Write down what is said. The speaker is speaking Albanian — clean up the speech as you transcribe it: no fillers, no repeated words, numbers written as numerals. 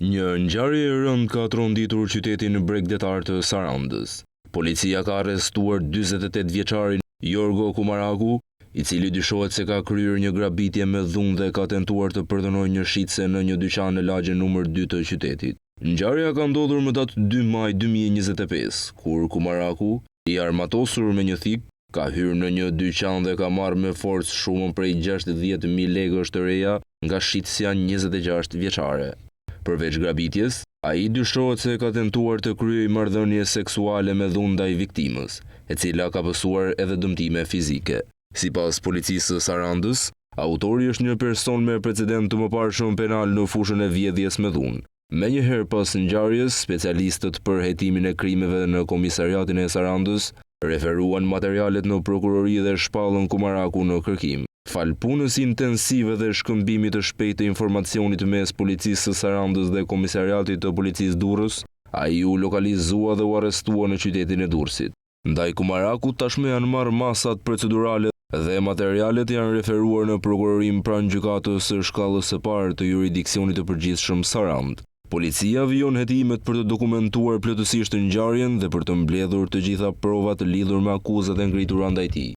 Një ngjarje e rëndë ka tronditur qytetin bregdetar të Sarandës. Policia ka arrestuar 48 vjeçarin Jorgo Kumaraku, i cili dyshohet se ka kryer një grabitje me dhunë dhe ka tentuar të përdhënojë një shitse në një dyqan në lagjen numër 2 të qytetit. Ngjarja ka ndodhur më datë 2 maj 2025, kur Kumaraku, i armatosur me një thik, ka hyrë në një dyqan dhe ka marrë me forcë shumën prej 60.000 lekësh të reja nga shitësja 26 vjeçare. Përveç grabitjes, ai dyshohet se ka tentuar të kryejë marrëdhënie seksuale me dhunë ndaj viktimës, e cila ka pësuar edhe dëmtime fizike. Sipas policisë së Sarandës, autori është një person me precedent të mëparshëm penal në fushën e vjedhjes me dhunë. Menjëherë pas ngjarjes, specialistët për hetimin e krimeve në komisariatin e Sarandës referuan materialet në prokurori dhe shpallën Kumaraku në kërkim. Fal punës intensive dhe shkëmbimit të shpejtë të informacionit mes policisë së Sarandës dhe komisariatit të policisë Durrës, ai u lokalizua dhe u arrestua në qytetin e Durrësit. Ndaj Kumaraku tashmë janë marrë masat procedurale dhe materialet janë referuar në prokurorim pranë gjykatës së shkallës së parë të juridiksionit të përgjithshëm Sarandë. Policia vijon hetimet për të dokumentuar plotësisht ngjarjen dhe për të mbledhur të gjitha provat lidhur me akuzat e ngritura ndaj tij.